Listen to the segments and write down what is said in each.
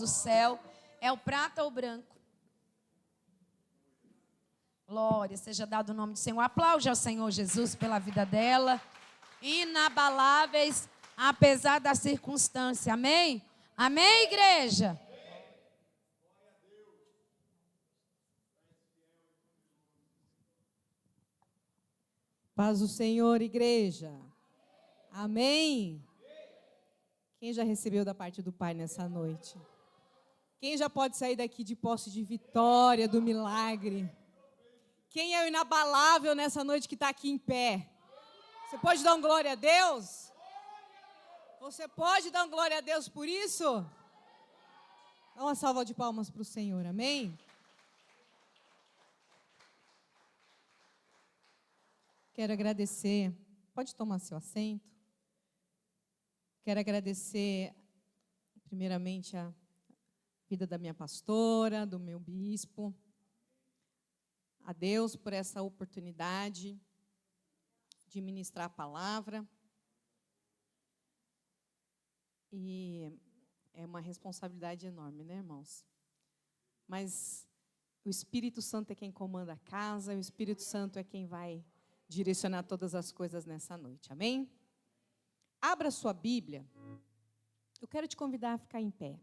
do céu. É o prata ou o branco? Glória, seja dado o nome do Senhor. Aplaude ao Senhor Jesus pela vida dela. Inabaláveis, apesar da circunstância. Amém? Amém, igreja? Paz do Senhor, igreja. Amém? Quem já recebeu da parte do Pai nessa noite? Quem já pode sair daqui de posse de vitória, do milagre? Quem é o inabalável nessa noite que está aqui em pé? Você pode dar um glória a Deus? Você pode dar um glória a Deus por isso? Dá uma salva de palmas para o Senhor, amém? Quero agradecer, pode tomar seu assento. Quero agradecer, primeiramente, a vida da minha pastora, do meu bispo, a Deus por essa oportunidade de ministrar a palavra. E é uma responsabilidade enorme, né, irmãos? Mas o Espírito Santo é quem comanda a casa, o Espírito Santo é quem vai direcionar todas as coisas nessa noite, amém? Abra sua Bíblia. Eu quero te convidar a ficar em pé.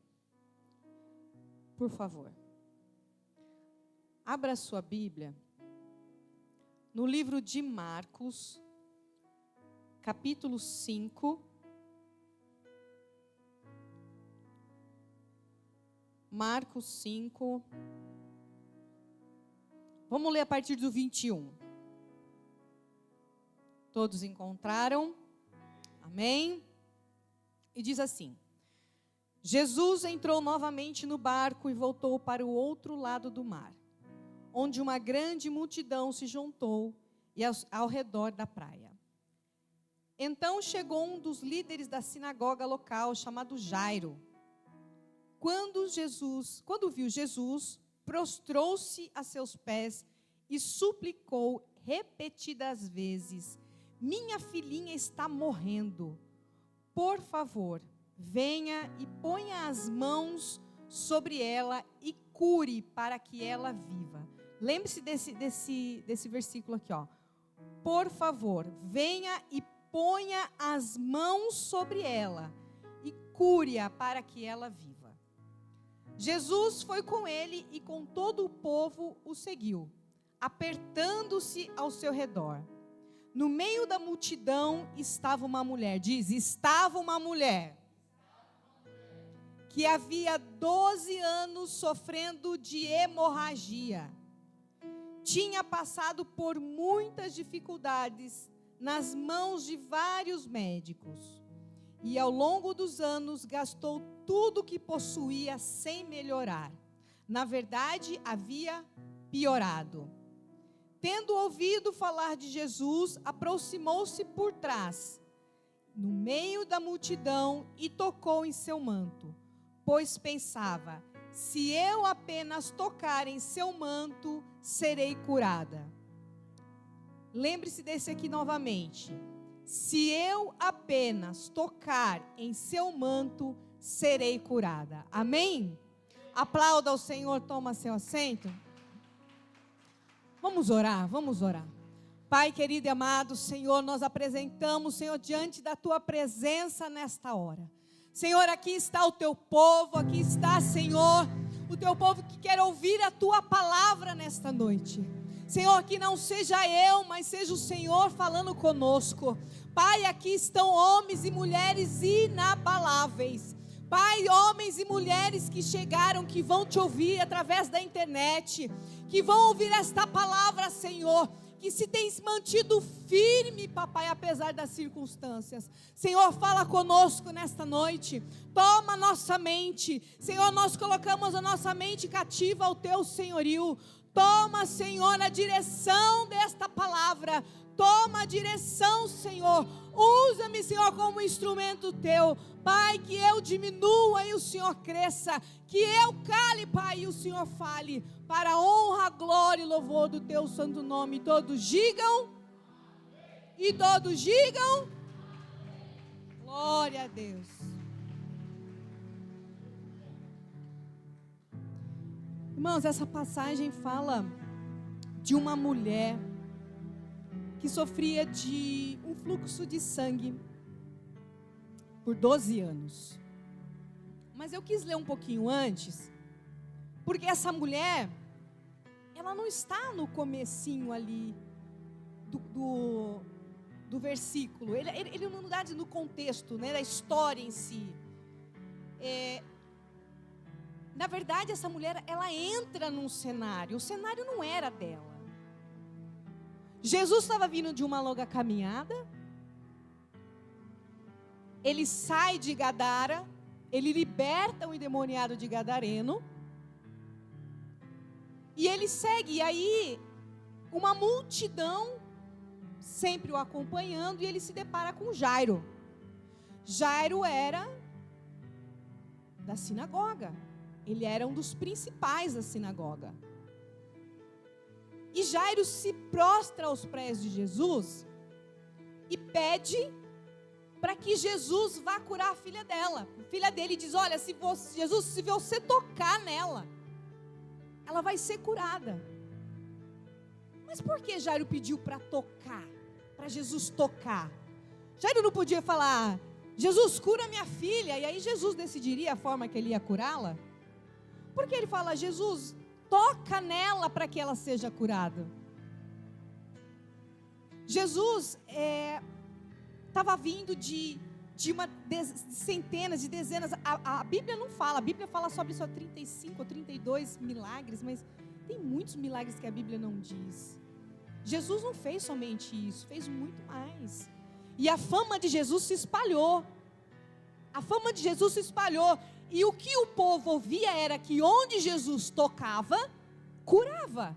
Por favor. Abra sua Bíblia no livro de Marcos, capítulo 5. Marcos 5. Vamos ler a partir do 21. Todos encontraram? Amém? E diz assim: Jesus entrou novamente no barco e voltou para o outro lado do mar, onde uma grande multidão se juntou e ao redor da praia. Então chegou um dos líderes da sinagoga local, chamado Jairo. Quando viu Jesus, prostrou-se a seus pés e suplicou repetidas vezes: minha filhinha está morrendo. Por favor, venha e ponha as mãos sobre ela e cure para que ela viva. Lembre-se desse versículo aqui, ó. Por favor, venha e ponha as mãos sobre ela e cure-a para que ela viva. Jesus foi com ele e com todo o povo o seguiu, apertando-se ao seu redor. No meio da multidão estava uma mulher, estava uma mulher, que havia 12 anos sofrendo de hemorragia. Tinha passado por muitas dificuldades nas mãos de vários médicos. E ao longo dos anos gastou tudo o que possuía sem melhorar. Na verdade, havia piorado. Tendo ouvido falar de Jesus, aproximou-se por trás, no meio da multidão, e tocou em seu manto, pois pensava: se eu apenas tocar em seu manto, serei curada. Lembre-se desse aqui novamente. Se eu apenas tocar em seu manto, serei curada. Amém? Aplauda ao Senhor, toma seu assento. Vamos orar, vamos orar. Pai querido e amado, Senhor, nós apresentamos, Senhor, diante da Tua presença nesta hora. Senhor, aqui está o Teu povo, aqui está, Senhor, o Teu povo que quer ouvir a Tua palavra nesta noite. Senhor, que não seja eu, mas seja o Senhor falando conosco. Pai, aqui estão homens e mulheres inabaláveis. Pai, homens e mulheres que chegaram, que vão Te ouvir através da internet, que vão ouvir esta palavra, Senhor, que se tem mantido firme, papai, apesar das circunstâncias. Senhor, fala conosco nesta noite, toma nossa mente. Senhor, nós colocamos a nossa mente cativa ao Teu senhorio. Toma, Senhor, a direção desta palavra. Toma a direção, Senhor. Usa-me, Senhor, como instrumento Teu. Pai, que eu diminua e o Senhor cresça. Que eu cale, Pai, e o Senhor fale. Para a honra, glória e louvor do Teu santo nome. Todos digam. E todos digam. Glória a Deus. Irmãos, essa passagem fala de uma mulher que sofria de um fluxo de sangue por 12 anos. Mas eu quis ler um pouquinho antes, porque essa mulher, ela não está no comecinho ali do versículo. Ele não dá no contexto, né, da história em si. Na verdade, essa mulher, ela entra num cenário. O cenário não era dela. Jesus estava vindo de uma longa caminhada. Ele sai de Gadara. Ele liberta o endemoniado de Gadareno. E ele segue. E aí, uma multidão sempre o acompanhando. E ele se depara com Jairo. Jairo era da sinagoga. Ele era um dos principais da sinagoga. E Jairo se prostra aos pés de Jesus e pede para que Jesus vá curar a filha dela. A filha dele diz: olha, se você tocar nela, ela vai ser curada. Mas por que Jairo pediu para tocar? Para Jesus tocar? Jairo não podia falar: Jesus, cura minha filha, e aí Jesus decidiria a forma que ele ia curá-la? Porque ele fala: Jesus, toca nela para que ela seja curada. Jesus estava vindo de centenas, de dezenas. A Bíblia não fala, a Bíblia fala sobre só 35 ou 32 milagres, mas tem muitos milagres que a Bíblia não diz. Jesus não fez somente isso, fez muito mais. E a fama de Jesus se espalhou. A fama de Jesus se espalhou. E o que o povo ouvia era que onde Jesus tocava, curava.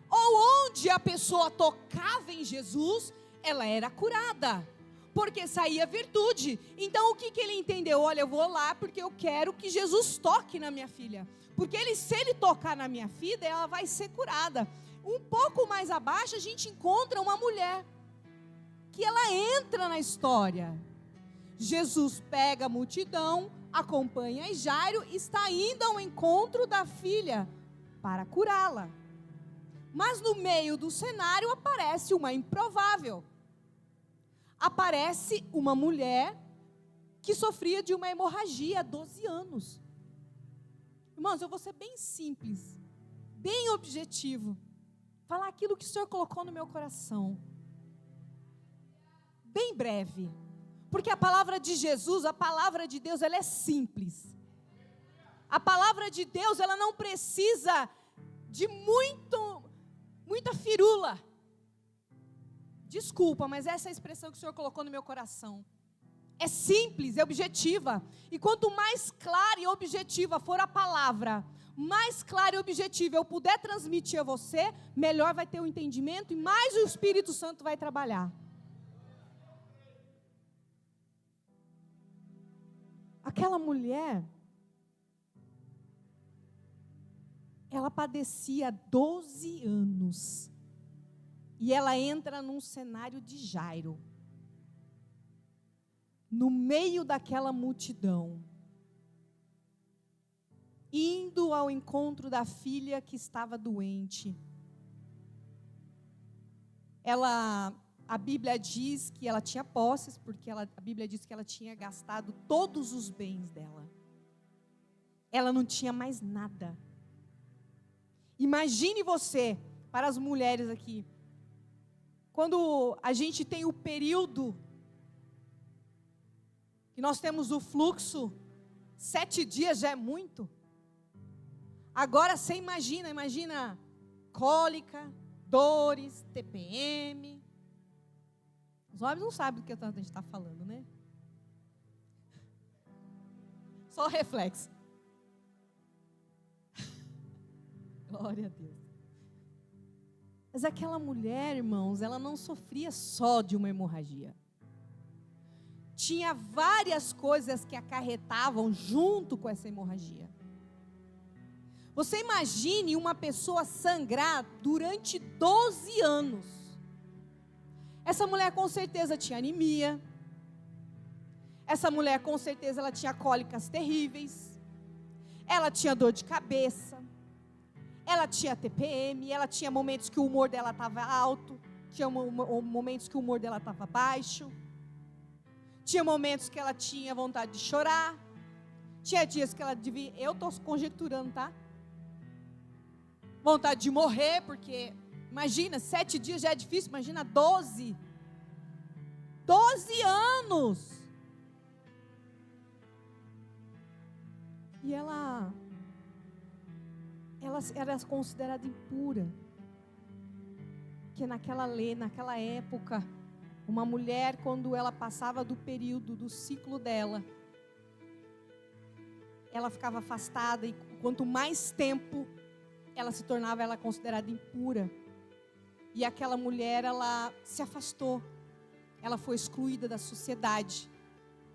Ou onde a pessoa tocava em Jesus, ela era curada. Porque saía virtude. Então o que ele entendeu? Olha, eu vou lá porque eu quero que Jesus toque na minha filha. Porque se ele tocar na minha filha, ela vai ser curada. Um pouco mais abaixo a gente encontra uma mulher que ela entra na história. Jesus pega a multidão, acompanha Jairo, está indo ao encontro da filha para curá-la. Mas no meio do cenário aparece uma improvável. Aparece uma mulher que sofria de uma hemorragia há 12 anos. Irmãos, eu vou ser bem simples, bem objetivo, falar aquilo que o Senhor colocou no meu coração. Bem breve. Porque a palavra de Jesus, a palavra de Deus, ela é simples. A palavra de Deus, ela não precisa de muita firula. Desculpa, mas essa é a expressão que o Senhor colocou no meu coração. É simples, é objetiva. E quanto mais clara e objetiva for a palavra, mais clara e objetiva eu puder transmitir a você, melhor vai ter o entendimento e mais o Espírito Santo vai trabalhar. Aquela mulher, ela padecia 12 anos. E ela entra num cenário de Jairo. No meio daquela multidão. Indo ao encontro da filha que estava doente. A Bíblia diz que ela tinha posses, porque a Bíblia diz que ela tinha gastado todos os bens dela. Ela não tinha mais nada. Imagine você, para as mulheres aqui, quando a gente tem o período, que nós temos o fluxo, 7 dias já é muito. Agora você imagina cólica, dores, TPM. Os homens não sabem do que a gente está falando, né? Só reflexo. Glória a Deus. Mas aquela mulher, irmãos, ela não sofria só de uma hemorragia. Tinha várias coisas que acarretavam junto com essa hemorragia. Você imagine uma pessoa sangrar durante 12 anos. Essa mulher com certeza tinha anemia. Essa mulher com certeza ela tinha cólicas terríveis. ela tinha dor de cabeça, ela tinha TPM, ela tinha momentos que o humor dela estava alto, tinha momentos que o humor dela estava baixo, tinha momentos que ela tinha vontade de chorar, tinha dias que ela devia, eu estou conjecturando, tá? Vontade de morrer, porque, imagina, 7 dias já é difícil, imagina 12 anos. E ela era considerada impura. Porque naquela época, uma mulher, quando ela passava do período, do ciclo dela, ela ficava afastada, e quanto mais tempo ela se tornava, ela considerada impura. E aquela mulher, ela se afastou, ela foi excluída da sociedade,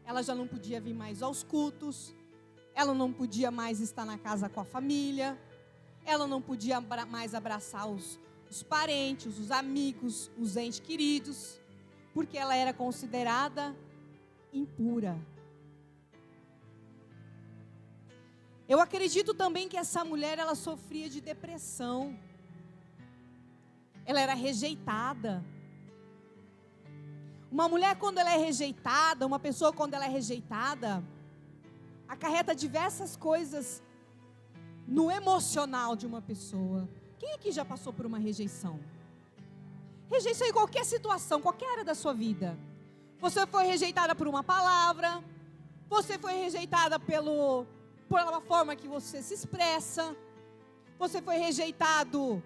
ela já não podia vir mais aos cultos, ela não podia mais estar na casa com a família, ela não podia mais abraçar os parentes, os amigos, os entes queridos, porque ela era considerada impura. Eu acredito também que essa mulher, ela sofria de depressão. Ela era rejeitada. Uma mulher, quando ela é rejeitada, uma pessoa, quando ela é rejeitada, acarreta diversas coisas no emocional de uma pessoa. Quem aqui já passou por uma rejeição? Rejeição em qualquer situação, qualquer área da sua vida. Você foi rejeitada por uma palavra, você foi rejeitada pela forma que você se expressa, você foi rejeitado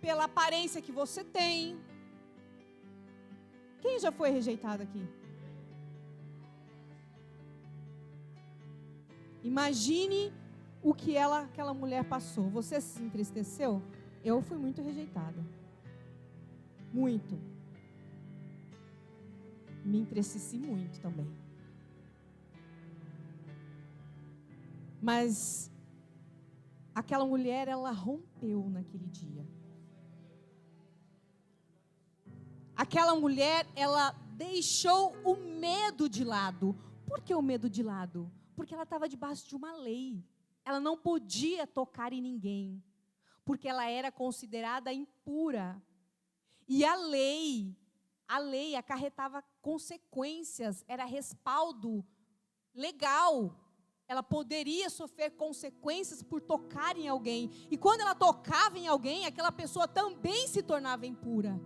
pela aparência que você tem. Quem já foi rejeitado aqui? Imagine o que aquela mulher passou. Você se entristeceu? Eu fui muito rejeitada. Muito. Me entristeci muito também. Mas aquela mulher, ela rompeu naquele dia. Aquela mulher, ela deixou o medo de lado. Por que o medo de lado? Porque ela estava debaixo de uma lei. Ela não podia tocar em ninguém, porque ela era considerada impura. E a lei acarretava consequências, era respaldo legal. Ela poderia sofrer consequências por tocar em alguém. E quando ela tocava em alguém, aquela pessoa também se tornava impura.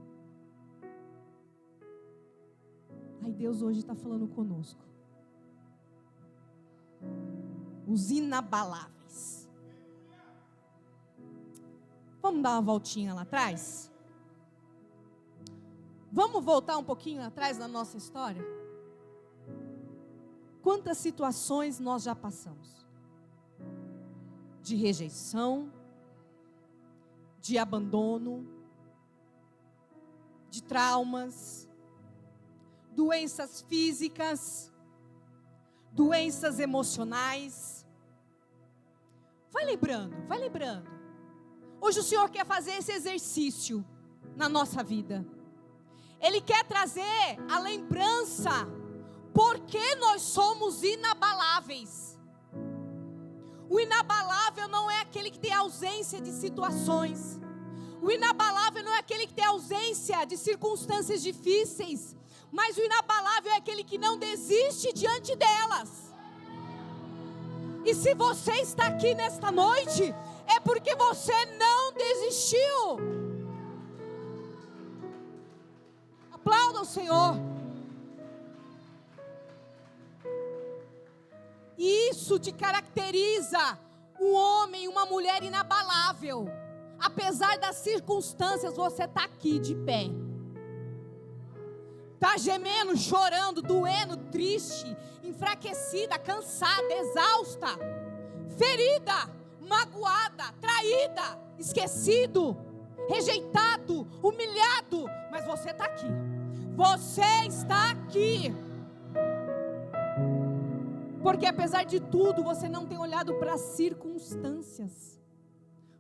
Aí Deus hoje está falando conosco. Os inabaláveis. Vamos dar uma voltinha lá atrás? Vamos voltar um pouquinho atrás na nossa história? Quantas situações nós já passamos? De rejeição, de abandono, de traumas, doenças físicas, doenças emocionais. Vai lembrando. Hoje o Senhor quer fazer esse exercício na nossa vida. Ele quer trazer a lembrança, porque nós somos inabaláveis. O inabalável não é aquele que tem ausência de situações. O inabalável não é aquele que tem ausência de circunstâncias difíceis. Mas o inabalável é aquele que não desiste diante delas. E se você está aqui nesta noite, é porque você não desistiu. Aplauda o Senhor. Isso te caracteriza um homem, uma mulher inabalável. Apesar das circunstâncias, você está aqui de pé. Está gemendo, chorando, doendo, triste, enfraquecida, cansada, exausta, ferida, magoada, traída, esquecido, rejeitado, humilhado. Mas você está aqui. Você está aqui. Porque apesar de tudo, você não tem olhado para as circunstâncias.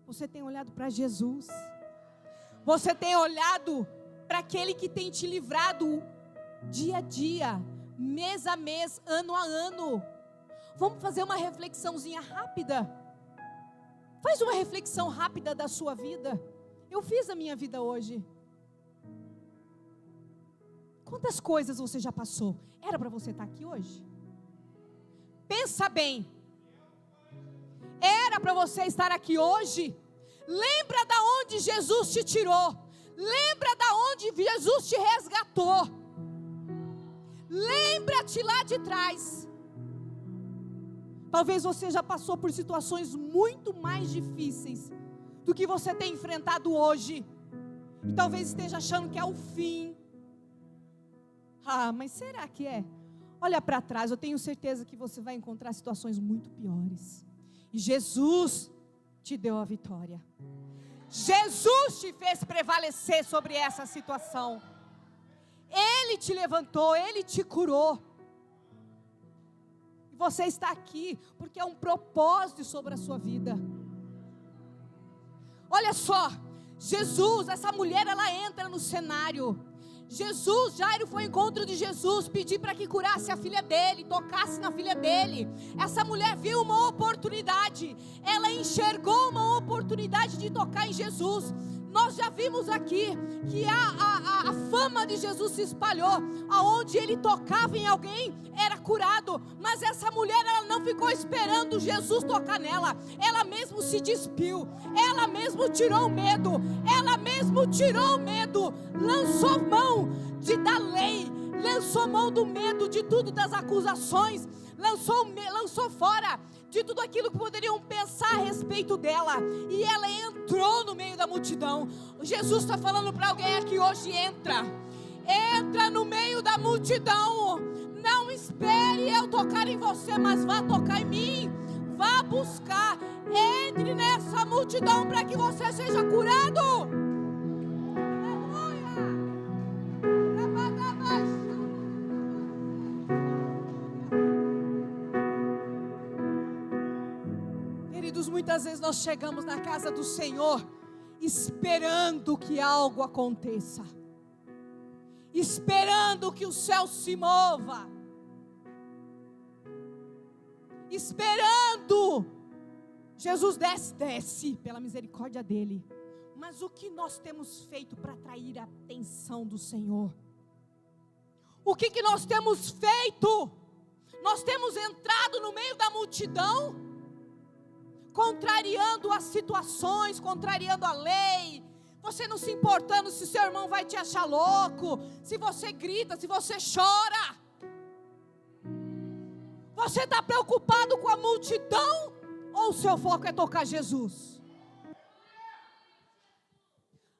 Você tem olhado para Jesus. Você tem olhado para aquele que tem te livrado dia a dia, mês a mês, ano a ano. Vamos fazer uma reflexãozinha rápida. Faz uma reflexão rápida da sua vida. Eu fiz a minha vida hoje. Quantas coisas você já passou? Era para você estar aqui hoje? Pensa bem. Era para você estar aqui hoje? Lembra da onde Jesus te tirou. Lembra da onde Jesus te resgatou. Lembra-te lá de trás. Talvez você já passou por situações muito mais difíceis do que você tem enfrentado hoje. E talvez esteja achando que é o fim. Ah, mas será que é? Olha para trás, eu tenho certeza que você vai encontrar situações muito piores. E Jesus te deu a vitória. Jesus te fez prevalecer sobre essa situação. Ele te levantou, Ele te curou. E você está aqui porque é um propósito sobre a sua vida. Olha só, Jesus, essa mulher, ela entra no cenário. Jesus, Jairo foi ao encontro de Jesus, pedir para que curasse a filha dele, tocasse na filha dele. Essa mulher viu uma oportunidade, ela enxergou uma oportunidade de tocar em Jesus. Nós já vimos aqui que a fama de Jesus se espalhou, aonde ele tocava em alguém, era curado. Mas essa mulher, ela não ficou esperando Jesus tocar nela, ela mesmo se despiu, ela mesmo tirou o medo, lançou mão da lei, lançou mão do medo, de tudo, das acusações, lançou fora de tudo aquilo que poderiam pensar a respeito dela, e ela entrou no meio da multidão. Jesus está falando para alguém aqui hoje: entra no meio da multidão, não espere eu tocar em você, mas vá tocar em mim, vá buscar, entre nessa multidão para que você seja curado. Muitas vezes nós chegamos na casa do Senhor esperando que algo aconteça, esperando que o céu se mova, esperando Jesus desce pela misericórdia dele. Mas o que nós temos feito para atrair a atenção do Senhor? O que nós temos feito? Nós temos entrado no meio da multidão, contrariando as situações, contrariando a lei, você não se importando se seu irmão vai te achar louco, se você grita, se você chora. Você está preocupado com a multidão, ou o seu foco é tocar Jesus?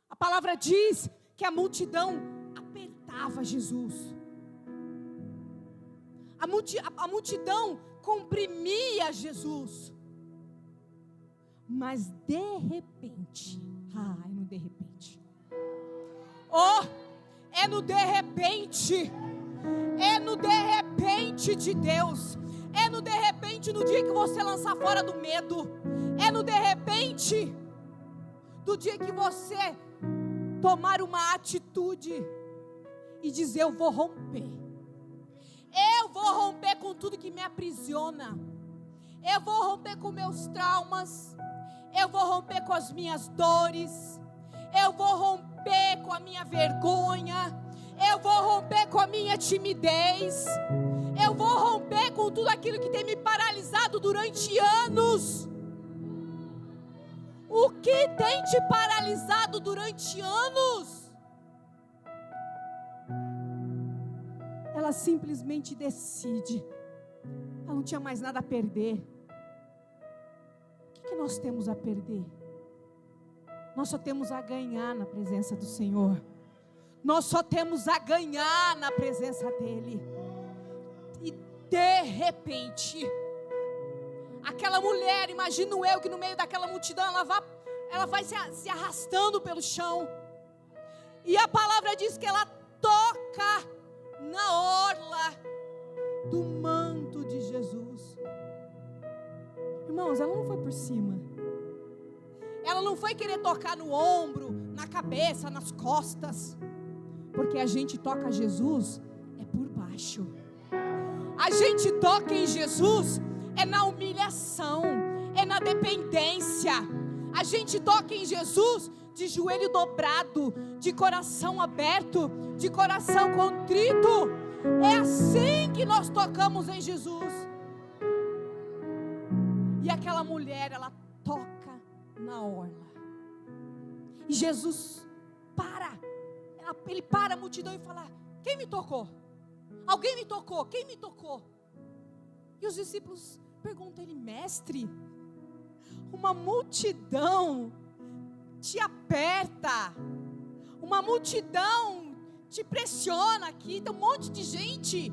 A palavra diz que a multidão apertava Jesus, a multidão comprimia Jesus. Mas de repente, é no de repente. É no de repente. É no de repente de Deus. É no de repente no dia que você lançar fora do medo. É no de repente do dia que você tomar uma atitude e dizer: eu vou romper. Eu vou romper com tudo que me aprisiona. Eu vou romper com meus traumas. Eu vou romper com as minhas dores. Eu vou romper com a minha vergonha. Eu vou romper com a minha timidez. Eu vou romper com tudo aquilo que tem me paralisado durante anos. O que tem te paralisado durante anos? Ela simplesmente decide. Ela não tinha mais nada a perder. O que nós temos a perder? Nós só temos a ganhar na presença do Senhor. Nós só temos a ganhar na presença dEle. E de repente, aquela mulher, imagino eu que no meio daquela multidão, ela vai se arrastando pelo chão. E a palavra diz que ela toca na orla do manto de Jesus. Irmãos, ela não foi por cima. Ela não foi querer tocar no ombro, na cabeça, nas costas. Porque a gente toca Jesus é por baixo. A gente toca em Jesus é na humilhação, é na dependência. A gente toca em Jesus de joelho dobrado, de coração aberto, de coração contrito. É assim que nós tocamos em Jesus. E aquela mulher, ela toca na orla. E Jesus para. Ele para a multidão e fala: quem me tocou? Alguém me tocou? Quem me tocou? E os discípulos perguntam a ele: mestre, uma multidão te aperta, uma multidão te pressiona aqui, tem um monte de gente.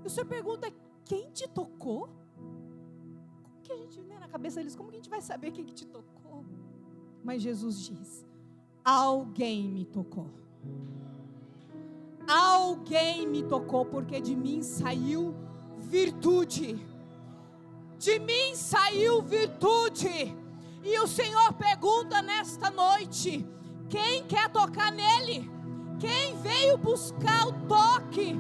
E o Senhor pergunta: quem te tocou? Como que a gente, né, na cabeça deles, como que a gente vai saber quem que te tocou? Mas Jesus diz: alguém me tocou. Alguém me tocou, porque de mim saiu virtude. De mim saiu virtude. E o Senhor pergunta nesta noite: quem quer tocar nele? Quem veio buscar o toque?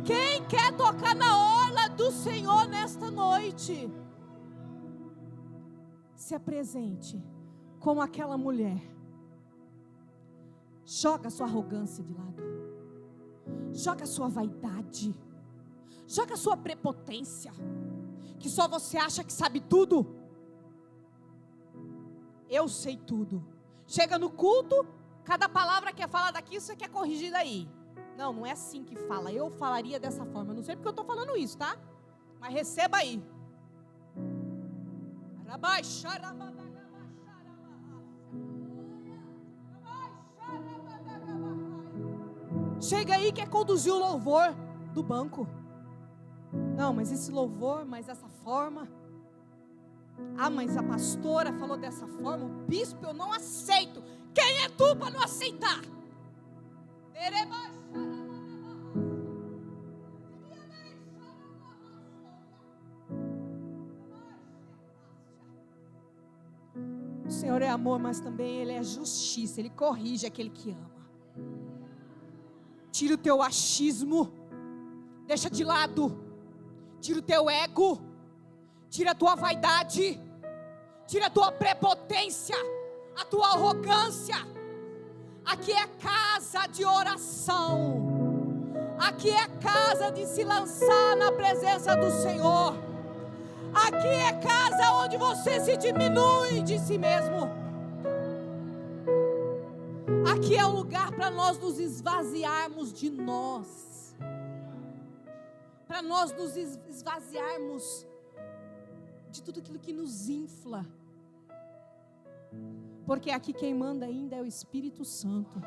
Quem quer tocar na orla do Senhor nesta noite? Se apresente como aquela mulher. Joga sua arrogância de lado. Joga sua vaidade. Joga sua prepotência, que só você acha que sabe tudo. Eu sei tudo. Chega no culto, cada palavra que é falada aqui, você quer corrigir daí. Não, não é assim que fala. Eu falaria dessa forma. Não sei porque eu estou falando isso, tá? Mas receba aí. Chega aí, quer conduzir o louvor do banco. Não, mas esse louvor, mas essa forma. Ah, mas a pastora falou dessa forma. O bispo, eu não aceito. Quem é tu para não aceitar? O Senhor é amor, mas também Ele é justiça. Ele corrige aquele que ama. Tira o teu achismo, deixa de lado. Tira o teu ego, tira a tua vaidade, tira a tua prepotência, a tua arrogância. Aqui é casa de oração. Aqui é casa de se lançar na presença do Senhor. Aqui é casa onde você se diminui de si mesmo. Aqui é o lugar para nós nos esvaziarmos de nós. Para nós nos esvaziarmos de tudo aquilo que nos infla. Porque aqui quem manda ainda é o Espírito Santo.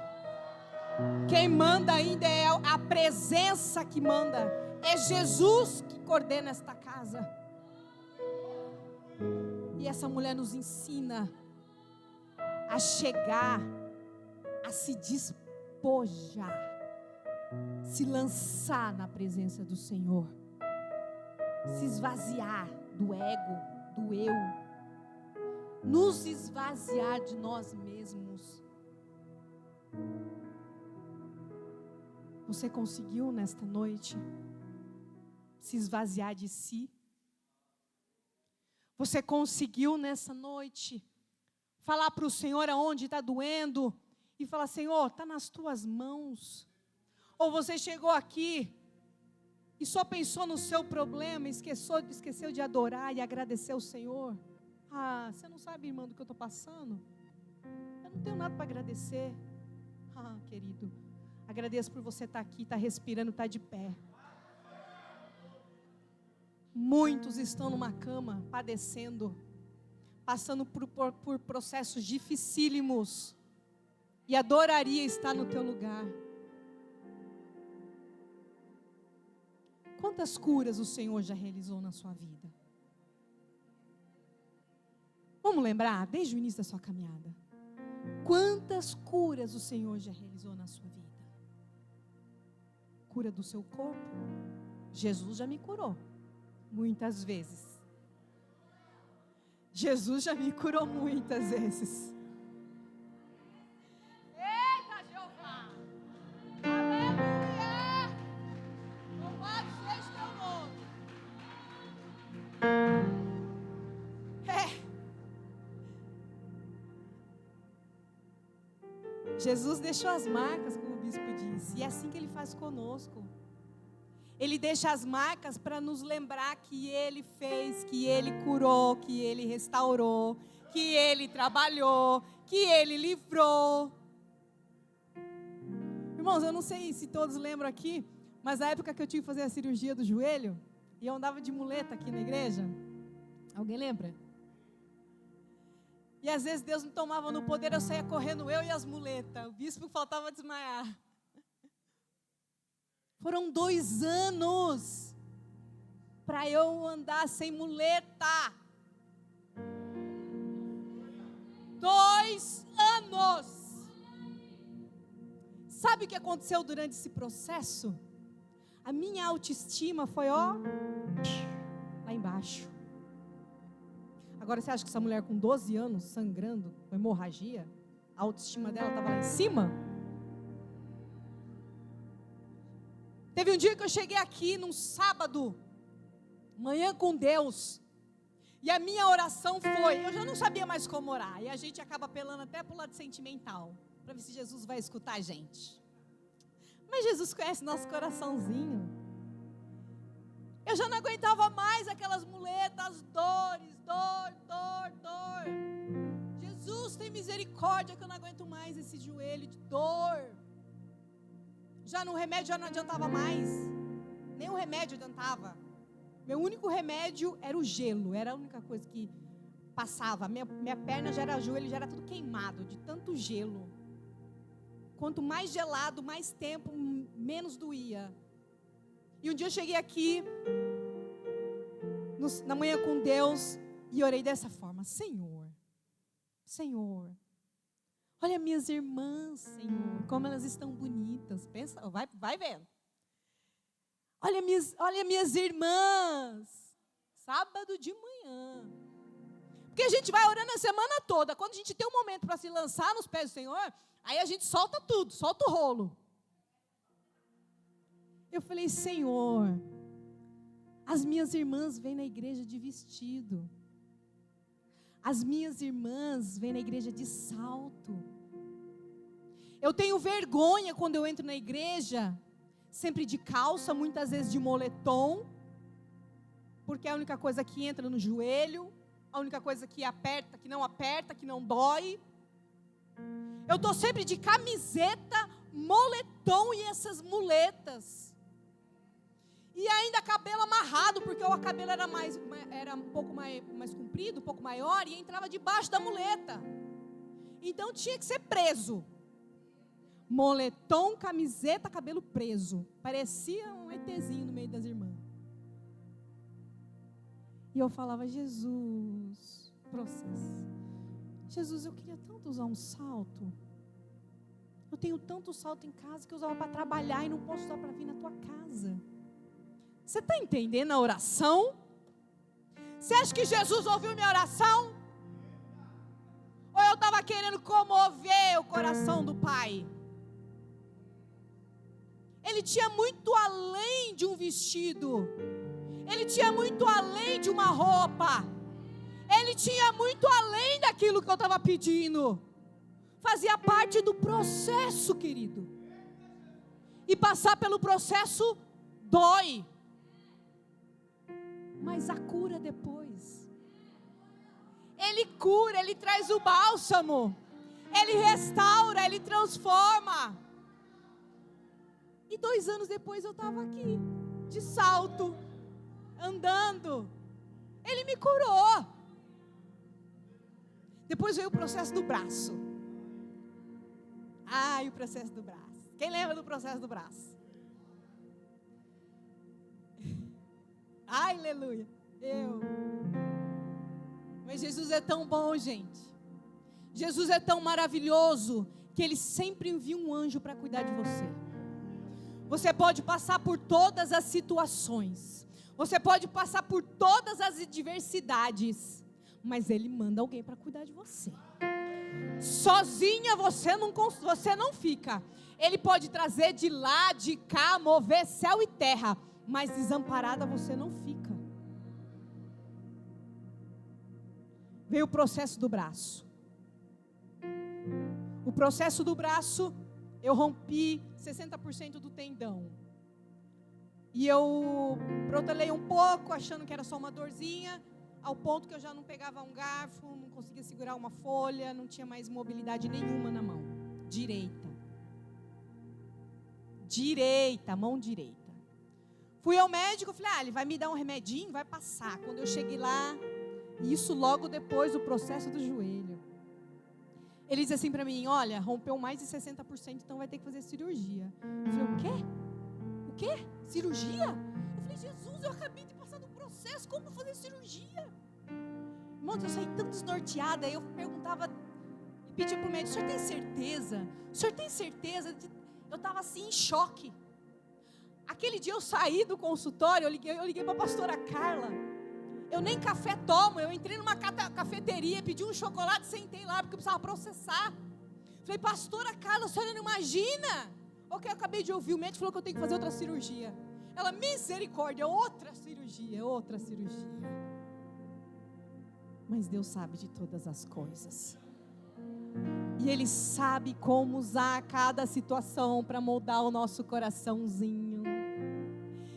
Quem manda ainda é a presença que manda. É Jesus que coordena esta casa. E essa mulher nos ensina a chegar, a se despojar, se lançar na presença do Senhor, se esvaziar do ego, do eu, nos esvaziar de nós mesmos. Você conseguiu nesta noite se esvaziar de si? Você conseguiu nessa noite falar para o Senhor aonde está doendo e falar: Senhor, está nas tuas mãos? Ou você chegou aqui e só pensou no seu problema, esqueceu de adorar e agradecer ao Senhor? Ah, você não sabe, irmã, do que eu estou passando? Eu não tenho nada para agradecer. Ah, querido, agradeço por você estar aqui, estar respirando, estar de pé. Muitos estão numa cama, padecendo, passando por processos dificílimos, e adoraria estar no teu lugar. Quantas curas o Senhor já realizou na sua vida? Vamos lembrar, desde o início da sua caminhada, quantas curas o Senhor já realizou na sua vida? Cura do seu corpo? Jesus já me curou muitas vezes. Jesus já me curou muitas vezes. Eita, Jeová! Aleluia! Louvado seja o teu nome. Jesus deixou as marcas, como o bispo disse, e é assim que Ele faz conosco. Ele deixa as marcas para nos lembrar que Ele fez, que Ele curou, que Ele restaurou, que Ele trabalhou, que Ele livrou. Irmãos, eu não sei se todos lembram aqui, mas na época que eu tive que fazer a cirurgia do joelho, e eu andava de muleta aqui na igreja, alguém lembra? E às vezes Deus me tomava no poder, eu saía correndo, eu e as muletas. O bispo faltava desmaiar. Foram 2 anos para eu andar sem muleta. 2 anos. Sabe o que aconteceu durante esse processo? A minha autoestima foi, lá embaixo. Agora você acha que essa mulher com 12 anos, sangrando, com hemorragia, a autoestima dela estava lá em cima? Teve um dia que eu cheguei aqui, num sábado, manhã com Deus, e a minha oração foi, eu já não sabia mais como orar, e a gente acaba apelando até para o lado sentimental, para ver se Jesus vai escutar a gente. Mas Jesus conhece nosso coraçãozinho. Eu já não aguentava mais aquelas muletas, dores, dor. Jesus, tem misericórdia que eu não aguento mais esse joelho de dor. Já no remédio já não adiantava mais. Nem o remédio adiantava. Meu único remédio era o gelo. Era a única coisa que passava. Minha perna já era, o joelho já era tudo queimado de tanto gelo. Quanto mais gelado, mais tempo, menos doía. E um dia eu cheguei aqui, na manhã com Deus, e orei dessa forma: Senhor, olha minhas irmãs, Senhor, como elas estão bonitas. Pensa, vai vendo. Olha minhas irmãs, sábado de manhã. Porque a gente vai orando a semana toda. Quando a gente tem um momento para se lançar nos pés do Senhor, aí a gente solta tudo, solta o rolo. Eu falei: Senhor, as minhas irmãs vêm na igreja de vestido. As minhas irmãs vêm na igreja de salto. Eu tenho vergonha quando eu entro na igreja, sempre de calça, muitas vezes de moletom, porque é a única coisa que entra no joelho, a única coisa que aperta, que não dói. Eu estou sempre de camiseta, moletom e essas muletas. E ainda cabelo amarrado, porque o cabelo era um pouco mais comprido, um pouco maior, e entrava debaixo da muleta. Então tinha que ser preso. Moletom, camiseta, cabelo preso. Parecia um ETzinho no meio das irmãs. E eu falava: Jesus, processo. Jesus, eu queria tanto usar um salto. Eu tenho tanto salto em casa que eu usava para trabalhar e não posso usar para vir na tua casa. Você está entendendo a oração? Você acha que Jesus ouviu minha oração? Ou eu estava querendo comover o coração do Pai? Ele tinha muito além de um vestido. Ele tinha muito além de uma roupa. Ele tinha muito além daquilo que eu estava pedindo. Fazia parte do processo, querido. E passar pelo processo dói. Mas a cura depois. Ele cura, Ele traz o bálsamo. Ele restaura, Ele transforma. E 2 anos depois eu estava aqui, de salto, andando. Ele me curou. Depois veio o processo do braço. E o processo do braço. Quem lembra do processo do braço? Aleluia. Mas Jesus é tão bom, gente. Jesus é tão maravilhoso que Ele sempre envia um anjo para cuidar de você. Você pode passar por todas as situações. Você pode passar por todas as adversidades. Mas Ele manda alguém para cuidar de você. Sozinha você não fica. Ele pode trazer de lá, de cá, mover céu e terra. Mas desamparada você não fica. Veio o processo do braço. O processo do braço, eu rompi 60% do tendão. E eu protelei um pouco, achando que era só uma dorzinha, ao ponto que eu já não pegava um garfo, não conseguia segurar uma folha, não tinha mais mobilidade nenhuma na mão direita. Mão direita. Fui ao médico, falei, ele vai me dar um remedinho, vai passar. Quando eu cheguei lá, isso logo depois do processo do joelho. Ele disse assim para mim, olha, rompeu mais de 60%, então vai ter que fazer cirurgia. Eu falei, o quê? O quê? Cirurgia? Eu falei, Jesus, eu acabei de passar no processo, como fazer cirurgia? Irmãos, eu saí tão desnorteada, eu perguntava, e pedia para o médico, o senhor tem certeza? O senhor tem certeza? Eu estava assim em choque. Aquele dia eu saí do consultório, eu liguei para a pastora Carla. Eu nem café tomo, eu entrei numa cafeteria, pedi um chocolate, sentei lá, porque eu precisava processar. Falei, pastora Carla, a senhora não imagina? O que eu acabei de ouvir, o médico falou que eu tenho que fazer outra cirurgia. Ela, misericórdia, outra cirurgia. Mas Deus sabe de todas as coisas. E Ele sabe como usar cada situação para moldar o nosso coraçãozinho.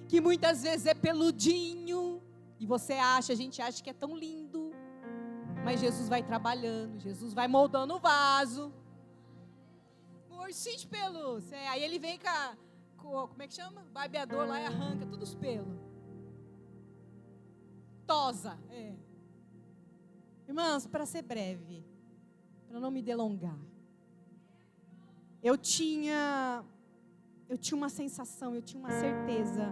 Que muitas vezes é peludinho. E a gente acha que é tão lindo. Mas Jesus vai trabalhando, Jesus vai moldando o vaso. O ursinho de pelúcia. Aí ele vem com como é que chama? Barbeador lá e arranca todos os pelos. Tosa. Irmãos, para ser breve, para não me delongar. Eu tinha uma sensação, eu tinha uma certeza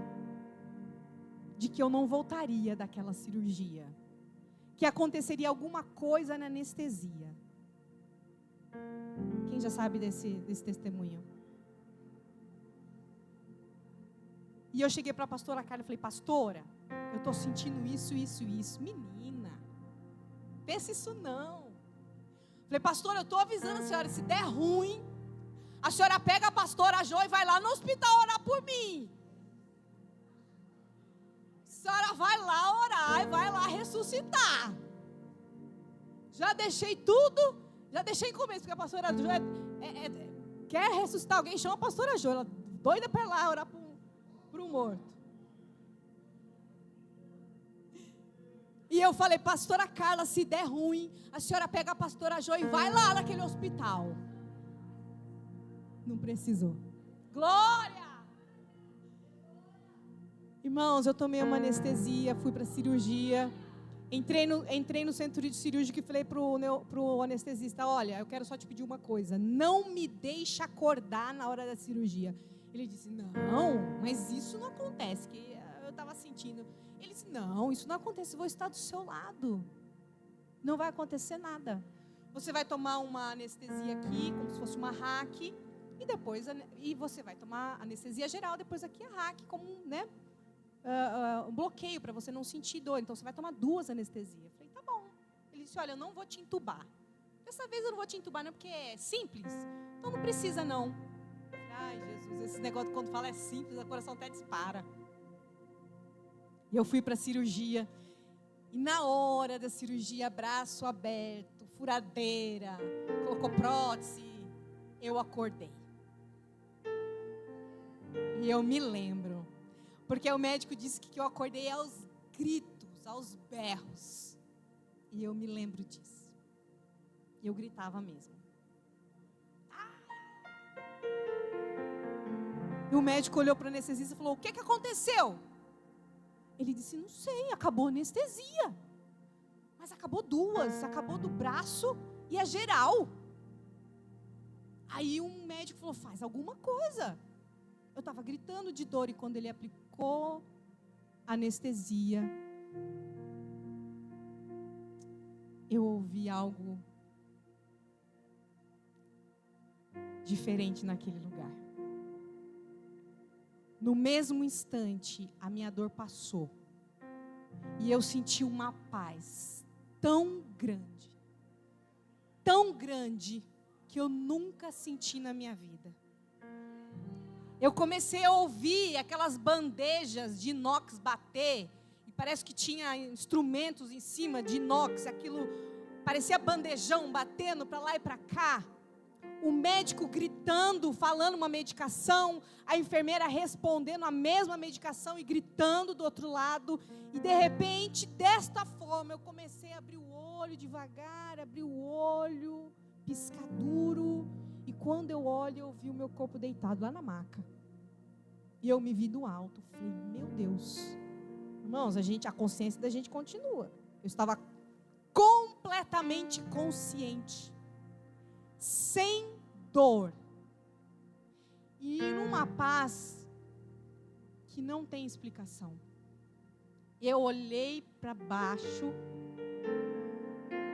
de que eu não voltaria daquela cirurgia, que aconteceria alguma coisa na anestesia. Quem já sabe desse testemunho? E eu cheguei para a pastora Carla e falei, pastora, eu estou sentindo isso. Menina, pensa isso não. Falei, pastora, eu estou avisando a senhora, se der ruim, a senhora pega a pastora Jo e vai lá no hospital orar por mim. A senhora vai lá orar e vai lá ressuscitar. Já deixei tudo, já deixei em começo, porque a pastora Jo quer ressuscitar alguém, chama a pastora Jo, ela doida para ir lá orar para um morto. E eu falei, pastora Carla, se der ruim, a senhora pega a pastora Jo e vai lá naquele hospital. Não precisou. Glória! Irmãos, eu tomei uma anestesia, fui para a cirurgia, entrei no centro de cirúrgico e falei pro anestesista, olha, eu quero só te pedir uma coisa, não me deixe acordar na hora da cirurgia. Ele disse, não, mas isso não acontece, que eu estava sentindo. Ele disse, não, isso não acontece, eu vou estar do seu lado, não vai acontecer nada. Você vai tomar uma anestesia aqui, como se fosse uma hack, e você vai tomar anestesia geral, depois aqui a hack, como um bloqueio para você não sentir dor. Então você vai tomar 2 anestesias. Eu falei, tá bom. Ele disse, olha, eu não vou te entubar. Dessa vez eu não vou te entubar, não, porque é simples. Então não precisa, não. Eu falei, ai, Jesus, esse negócio quando fala é simples, o coração até dispara. E eu fui para a cirurgia. E na hora da cirurgia, braço aberto, furadeira, colocou prótese, eu acordei. E eu me lembro. Porque o médico disse que eu acordei aos gritos, aos berros. E eu me lembro disso. E eu gritava mesmo. E o médico olhou para o anestesista e falou, o que aconteceu? Ele disse, não sei, acabou a anestesia. Mas acabou 2, acabou do braço e a geral. Aí um médico falou, faz alguma coisa. Eu estava gritando de dor e quando ele aplicou anestesia, eu ouvi algo diferente naquele lugar. No mesmo instante, a minha dor passou. E eu senti uma paz tão grande, que eu nunca senti na minha vida. Eu comecei a ouvir aquelas bandejas de inox bater, e parece que tinha instrumentos em cima de inox, aquilo parecia bandejão batendo para lá e para cá. o médico gritando, falando uma medicação, a enfermeira respondendo a mesma medicação e gritando do outro lado. E de repente, desta forma, eu comecei a abrir o olho devagar, abrir o olho, piscar duro. E quando eu olho, eu vi o meu corpo deitado lá na maca. E eu me vi do alto. Falei, meu Deus. Irmãos, a consciência da gente continua. Eu estava completamente consciente. Sem dor. E numa paz que não tem explicação. Eu olhei para baixo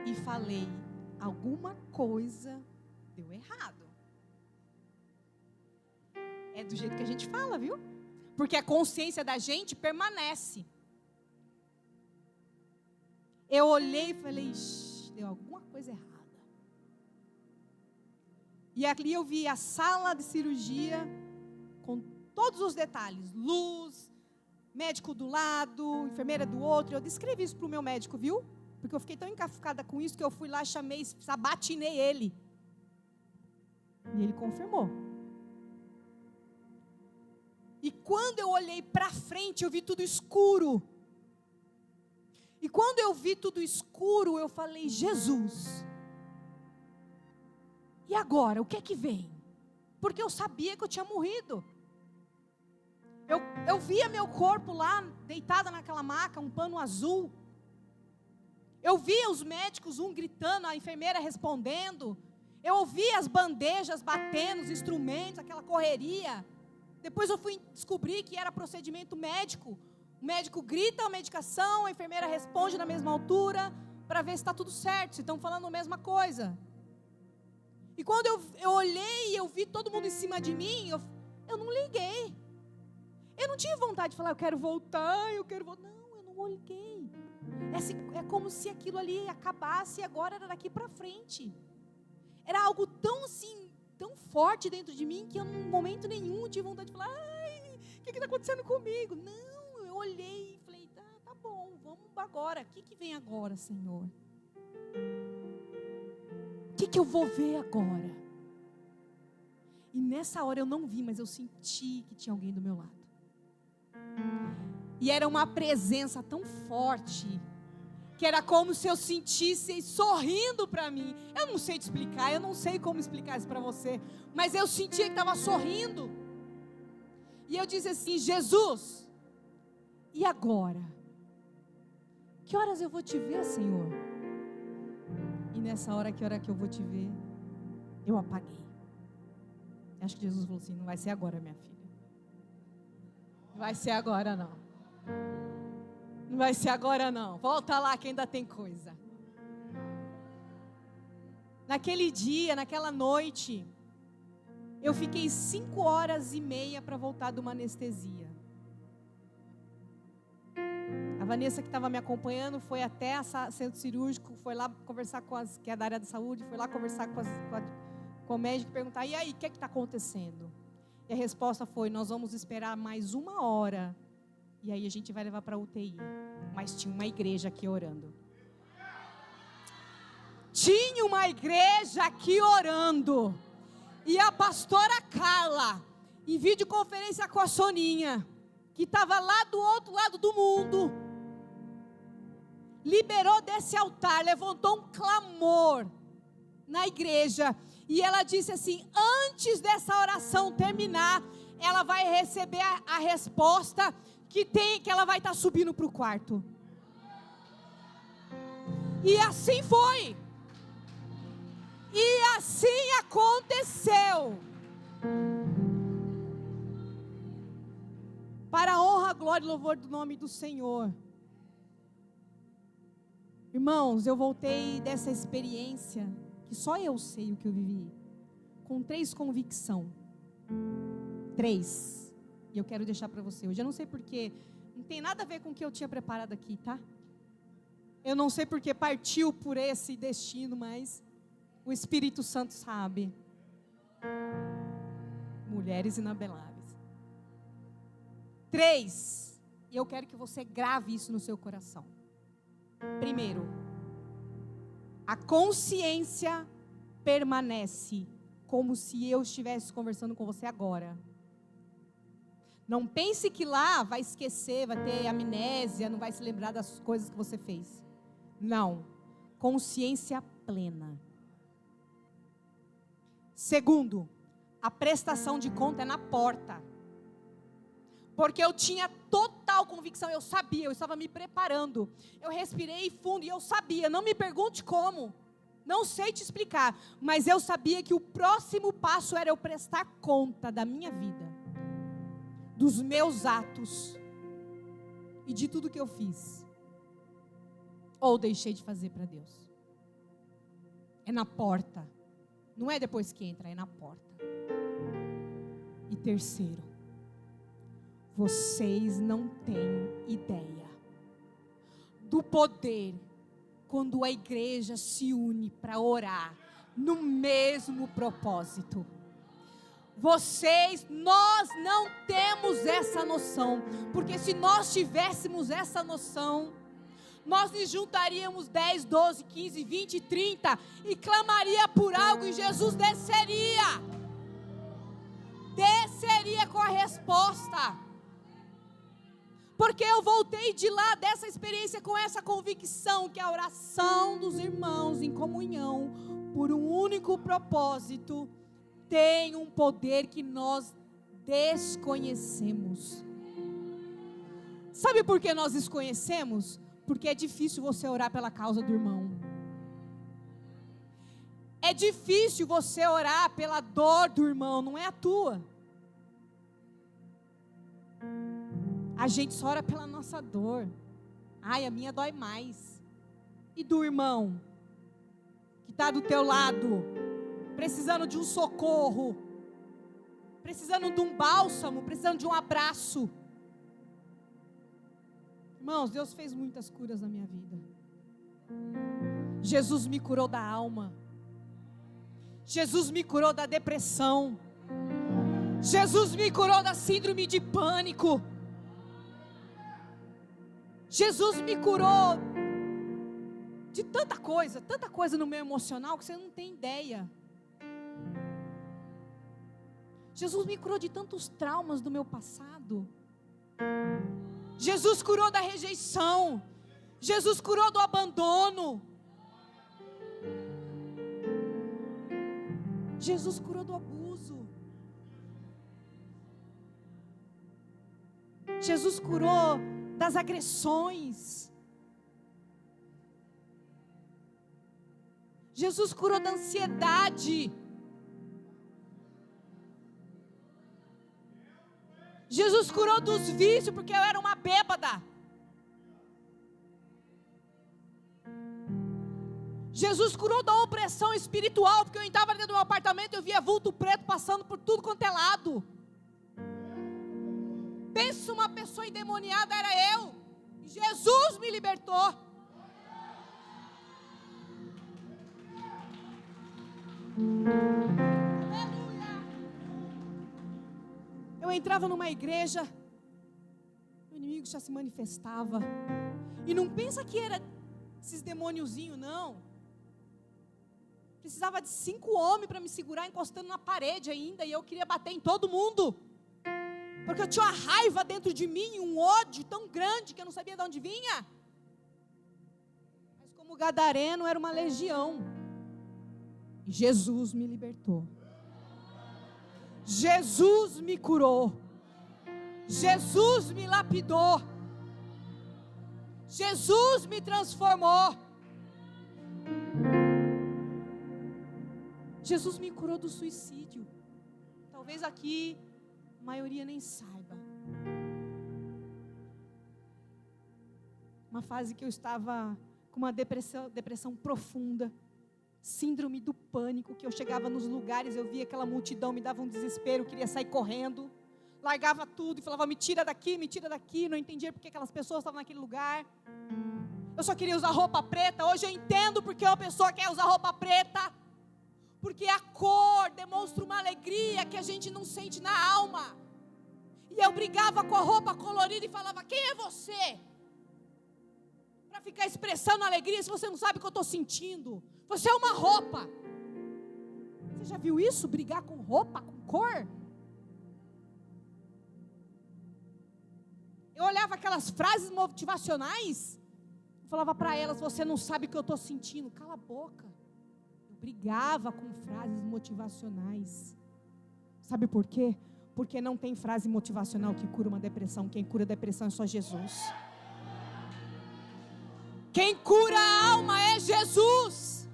e falei, alguma coisa deu errado. É do jeito que a gente fala, viu? Porque a consciência da gente permanece. Eu olhei e falei, deu alguma coisa errada. E ali eu vi a sala de cirurgia com todos os detalhes. Luz, médico do lado, enfermeira do outro. Eu descrevi isso para o meu médico, viu? Porque eu fiquei tão encafucada com isso que eu fui lá, chamei, sabatinei ele. E ele confirmou. E quando eu olhei para frente, eu vi tudo escuro. E quando eu vi tudo escuro, eu falei, Jesus. E agora, o que é que vem? Porque eu sabia que eu tinha morrido. Eu via meu corpo lá, deitada naquela maca, um pano azul. Eu via os médicos, um gritando, a enfermeira respondendo. Eu ouvia as bandejas batendo, os instrumentos, aquela correria. Depois eu fui descobrir que era procedimento médico. O médico grita a medicação, a enfermeira responde na mesma altura, para ver se está tudo certo, se estão falando a mesma coisa. E quando eu olhei e eu vi todo mundo em cima de mim, eu não liguei. Eu não tive vontade de falar, eu quero voltar. Não, eu não liguei. É como se aquilo ali acabasse e agora era daqui para frente. Era algo tão assim, tão forte dentro de mim, que eu em momento nenhum tive vontade de falar, o que está acontecendo comigo? Não, eu olhei e falei, tá bom, vamos agora. O que vem agora, Senhor? O que eu vou ver agora? E nessa hora eu não vi, mas eu senti que tinha alguém do meu lado. E era uma presença tão forte, que era como se eu sentisse sorrindo para mim. Eu não sei te explicar, eu não sei como explicar isso para você, mas eu sentia que estava sorrindo. E eu disse assim, Jesus, e agora? Que horas eu vou te ver, Senhor? E nessa hora, que hora que eu vou te ver? Eu apaguei. Acho que Jesus falou assim, não vai ser agora, minha filha. Não vai ser agora, não. Não vai ser agora, não. Volta lá que ainda tem coisa. Naquele dia, naquela noite, eu fiquei 5h30 para voltar de uma anestesia. A Vanessa, que estava me acompanhando, foi até o centro cirúrgico, foi lá conversar com que é da área da saúde, foi lá conversar com o médico e perguntar, e aí, o que está acontecendo? E a resposta foi, nós vamos esperar mais 1 hora, e aí a gente vai levar para a UTI. Mas tinha uma igreja aqui orando. Tinha uma igreja aqui orando. E a pastora Carla, em videoconferência com a Soninha, que estava lá do outro lado do mundo, liberou desse altar, levantou um clamor na igreja, e ela disse assim, antes dessa oração terminar, ela vai receber a resposta que ela vai estar subindo para o quarto. E assim foi. E assim aconteceu. Para a honra, glória e louvor do nome do Senhor. Irmãos, eu voltei dessa experiência, que só eu sei o que eu vivi, com 3 convicções. 3. E eu quero deixar para você hoje. Eu não sei porquê, não tem nada a ver com o que eu tinha preparado aqui, tá? Eu não sei porque partiu por esse destino, mas o Espírito Santo sabe. Mulheres inabeláveis. 3. E eu quero que você grave isso no seu coração. Primeiro, a consciência permanece como se eu estivesse conversando com você agora. Não pense que lá vai esquecer, vai ter amnésia, não vai se lembrar das coisas que você fez. Não. Consciência plena. Segundo, a prestação de conta é na porta. Porque eu tinha total convicção, eu sabia, eu estava me preparando. Eu respirei fundo e eu sabia, não me pergunte como. Não sei te explicar, mas eu sabia que o próximo passo era eu prestar conta da minha vida, dos meus atos e de tudo que eu fiz ou deixei de fazer para Deus. É na porta, não é depois que entra, é na porta. E terceiro, vocês não têm ideia do poder quando a igreja se une para orar no mesmo propósito. Nós não temos essa noção, porque se nós tivéssemos essa noção, nós nos juntaríamos 10, 12, 15, 20, 30 e clamaria por algo e Jesus desceria com a resposta. Porque eu voltei de lá dessa experiência com essa convicção que a oração dos irmãos em comunhão por um único propósito tem um poder que nós desconhecemos. Sabe por que nós desconhecemos? Porque é difícil você orar pela causa do irmão. É difícil você orar pela dor do irmão, não é a tua. A gente só ora pela nossa dor. Ai, a minha dói mais. E do irmão que está do teu lado, precisando de um socorro, precisando de um bálsamo, precisando de um abraço. Irmãos, Deus fez muitas curas na minha vida. Jesus me curou da alma. Jesus me curou da depressão. Jesus me curou da síndrome de pânico. Jesus me curou de tanta coisa no meu emocional que você não tem ideia. Jesus me curou de tantos traumas do meu passado. Jesus curou da rejeição. Jesus curou do abandono. Jesus curou do abuso. Jesus curou das agressões. Jesus curou da ansiedade. Jesus curou dos vícios, porque eu era uma bêbada. Jesus curou da opressão espiritual, porque eu entrava dentro do meu apartamento e eu via vulto preto passando por tudo quanto é lado. Pensa uma pessoa endemoniada, era eu. Jesus me libertou. Aleluia. Eu entrava numa igreja, o inimigo já se manifestava. E não pensa que era esses demôniozinhos, não. Precisava de 5 homens para me segurar encostando na parede ainda. E eu queria bater em todo mundo. Porque eu tinha uma raiva dentro de mim, um ódio tão grande que eu não sabia de onde vinha. Mas como gadareno era uma legião. E Jesus me libertou. Jesus me curou. Jesus me lapidou. Jesus me transformou. Jesus me curou do suicídio. Talvez aqui a maioria nem saiba. Uma fase que eu estava com uma depressão profunda, síndrome do pânico, que eu chegava nos lugares, eu via aquela multidão, me dava um desespero, eu queria sair correndo, largava tudo e falava, me tira daqui, não entendia porque aquelas pessoas estavam naquele lugar. Eu só queria usar roupa preta. Hoje eu entendo porque uma pessoa quer usar roupa preta. Porque a cor demonstra uma alegria que a gente não sente na alma. E eu brigava com a roupa colorida e falava, quem é você? Para ficar expressando alegria se você não sabe o que eu estou sentindo. Você é uma roupa. Você já viu isso? Brigar com roupa, com cor? Eu olhava aquelas frases motivacionais, eu falava para elas: você não sabe o que eu estou sentindo, cala a boca. Eu brigava com frases motivacionais. Sabe por quê? Porque não tem frase motivacional que cura uma depressão. Quem cura a depressão é só Jesus. Quem cura a alma é Jesus.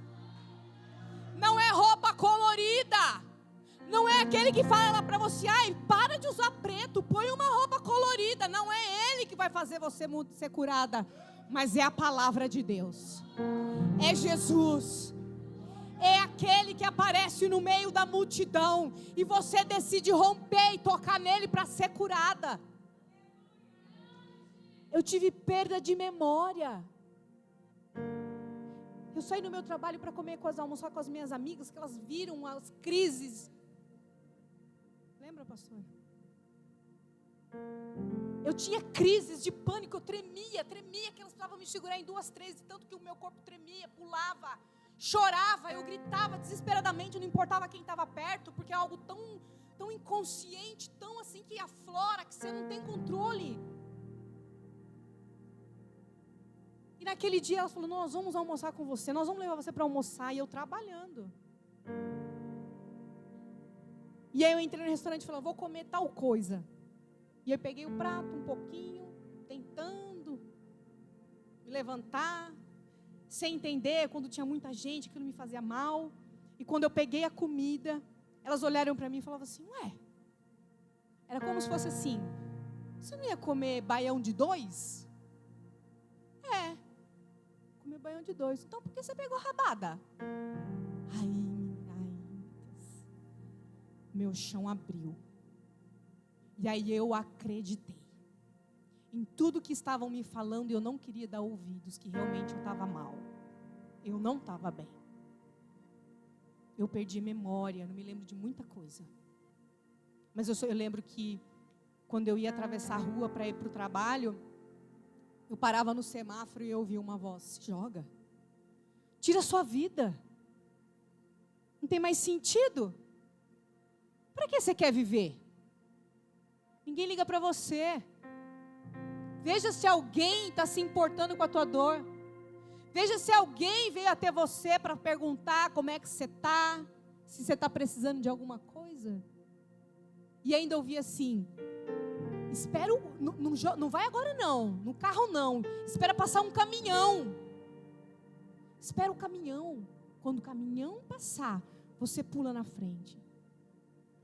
Não é roupa colorida. Não é aquele que fala para você: ai, para de usar preto, põe uma roupa colorida. Não é ele que vai fazer você ser curada, mas é a palavra de Deus. É Jesus. É aquele que aparece no meio da multidão e você decide romper e tocar nele para ser curada. Eu tive perda de memória. Eu saí do meu trabalho para almoçar com as minhas amigas, que elas viram as crises. Lembra, pastor? Eu tinha crises de pânico, eu tremia, que elas precisavam me segurar em 2, 3, tanto que o meu corpo tremia, pulava, chorava, eu gritava desesperadamente, não importava quem estava perto, porque é algo tão inconsciente, tão assim que aflora, que você não tem controle. E naquele dia ela falou: nós vamos almoçar com você, nós vamos levar você para almoçar, e eu trabalhando. E aí eu entrei no restaurante e falei: vou comer tal coisa. E eu peguei o prato um pouquinho, tentando me levantar, sem entender, quando tinha muita gente, aquilo me fazia mal. E quando eu peguei a comida, elas olharam para mim e falavam assim: ué, era como se fosse assim: você não ia comer baião de 2? É, comer baião de 2. Então por que você pegou rabada? Ai, meu chão abriu. E aí eu acreditei em tudo que estavam me falando, e eu não queria dar ouvidos, que realmente eu estava mal. Eu não estava bem. Eu perdi memória, não me lembro de muita coisa. Mas eu lembro que quando eu ia atravessar a rua para ir para o trabalho, eu parava no semáforo e eu ouvia uma voz: se joga, tira a sua vida, não tem mais sentido. Para que você quer viver? Ninguém liga para você. Veja se alguém está se importando com a tua dor. Veja se alguém veio até você para perguntar como é que você está, se você está precisando de alguma coisa. E ainda ouvi assim: espera, não vai agora não, no carro não, espera passar um caminhão. Espera o caminhão. Quando o caminhão passar, você pula na frente.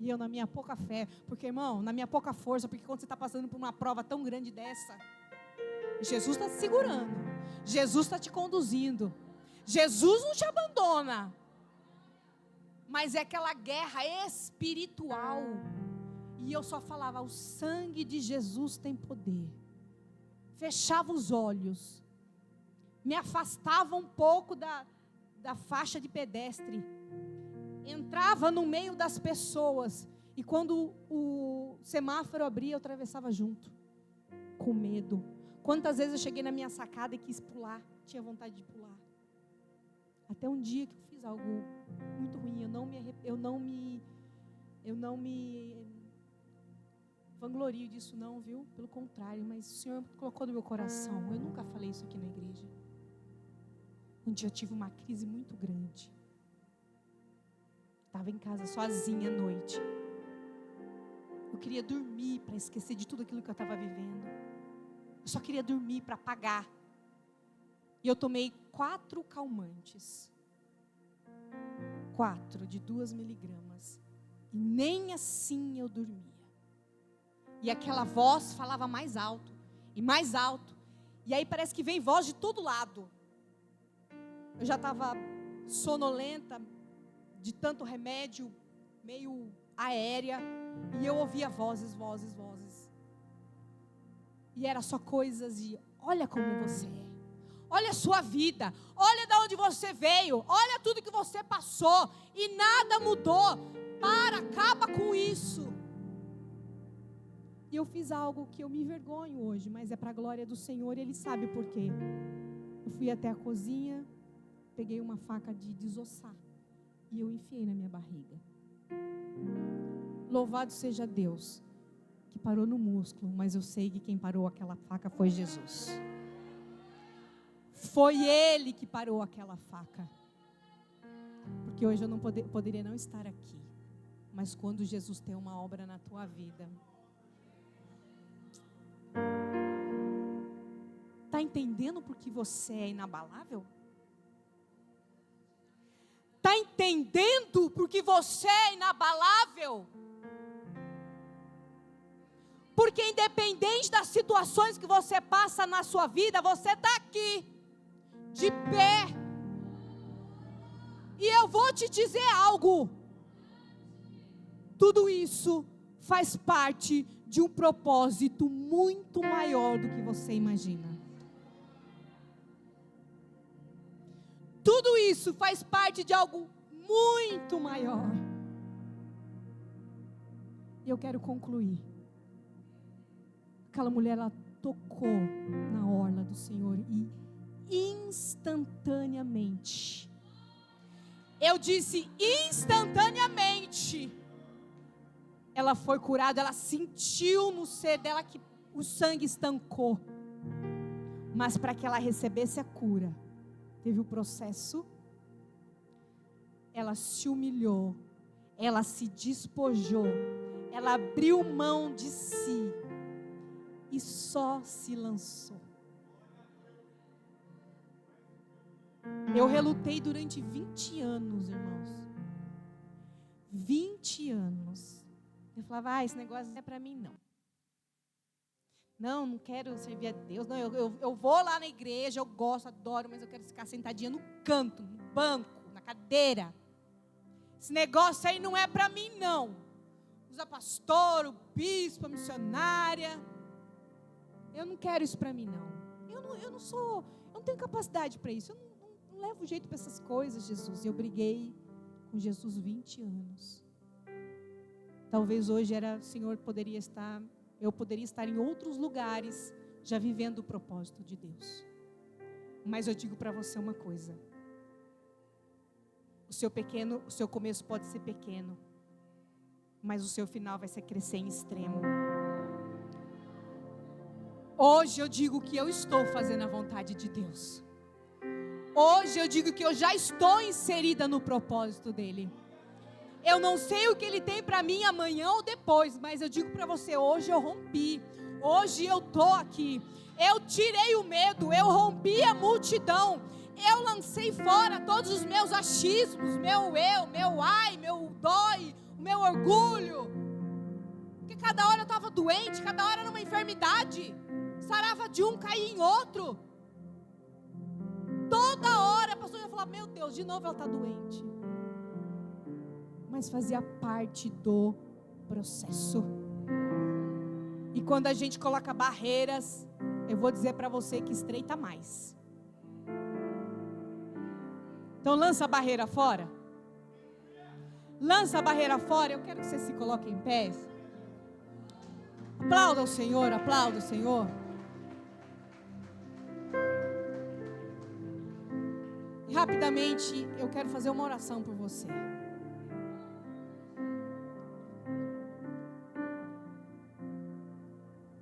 E eu, na minha pouca fé, porque, irmão, na minha pouca força, porque quando você está passando por uma prova tão grande dessa, Jesus está te segurando, Jesus está te conduzindo, Jesus não te abandona, mas é aquela guerra espiritual, e eu só falava: o sangue de Jesus tem poder. Fechava os olhos, me afastava um pouco da faixa de pedestre, entrava no meio das pessoas, e quando o semáforo abria, eu atravessava junto, com medo. Quantas vezes eu cheguei na minha sacada e quis pular, tinha vontade de pular. Até um dia que eu fiz algo muito ruim, eu não me vanglorio disso não, viu? Pelo contrário, mas o Senhor colocou no meu coração. Eu nunca falei isso aqui na igreja. Um dia eu tive uma crise muito grande. Estava em casa sozinha à noite. Eu queria dormir para esquecer de tudo aquilo que eu estava vivendo. Eu só queria dormir para apagar. E eu tomei 4 calmantes. 4 de 2 miligramas. E nem assim eu dormia. E aquela voz falava mais alto. E mais alto. E aí parece que vem voz de todo lado. Eu já estava sonolenta, de tanto remédio, meio aérea, e eu ouvia vozes. E era só coisas de: olha como você é, olha a sua vida, olha de onde você veio, olha tudo que você passou, e nada mudou. Acaba com isso. E eu fiz algo que eu me envergonho hoje, mas é para a glória do Senhor, e Ele sabe por quê. Eu fui até a cozinha, peguei uma faca de desossar, e eu enfiei na minha barriga. Louvado seja Deus, que parou no músculo, mas eu sei que quem parou aquela faca foi Jesus. Foi Ele que parou aquela faca. Porque hoje eu não poderia não estar aqui. Mas quando Jesus tem uma obra na tua vida, está entendendo por que você é inabalável? Está entendendo por que você é inabalável? Porque independente das situações que você passa na sua vida, você está aqui, de pé. E eu vou te dizer algo. Tudo isso faz parte de um propósito muito maior do que você imagina. Tudo isso faz parte de algo muito maior. E eu quero concluir. Aquela mulher, ela tocou na orla do Senhor e instantaneamente, eu disse instantaneamente, ela foi curada. Ela sentiu no ser dela que o sangue estancou. Mas para que ela recebesse a cura, teve o processo. Ela se humilhou, ela se despojou, ela abriu mão de si e só se lançou. Eu relutei durante 20 anos, irmãos. 20 anos. Eu falava, esse negócio não é para mim, não. Não quero servir a Deus. Não, eu vou lá na igreja, eu gosto, adoro, mas eu quero ficar sentadinha no canto, no banco, na cadeira. Esse negócio aí não é para mim, não. Usa pastor, o bispo, a missionária. Eu não quero isso para mim, não. Eu não tenho capacidade para isso. Eu não levo jeito para essas coisas, Jesus. Eu briguei com Jesus 20 anos. Talvez hoje eu poderia estar em outros lugares, já vivendo o propósito de Deus. Mas eu digo para você uma coisa. O seu começo pode ser pequeno, mas o seu final vai ser crescer em extremo. Hoje eu digo que eu estou fazendo a vontade de Deus. Hoje eu digo que eu já estou inserida no propósito dEle. Eu não sei o que Ele tem para mim amanhã ou depois, mas eu digo para você, hoje eu rompi. Hoje eu estou aqui. Eu tirei o medo, eu rompi a multidão. Eu lancei fora todos os meus achismos, meu eu, meu ai, meu dói, o meu orgulho. Porque cada hora eu estava doente, cada hora era uma enfermidade. Sarava de um, caía em outro. Toda hora a pastora ia falar, meu Deus, de novo ela está doente. Mas fazia parte do processo. E quando a gente coloca barreiras, eu vou dizer para você que estreita mais. Então lança a barreira fora. Lança a barreira fora. Eu quero que você se coloque em pé. Aplauda o Senhor, aplauda o Senhor. E rapidamente eu quero fazer uma oração por você.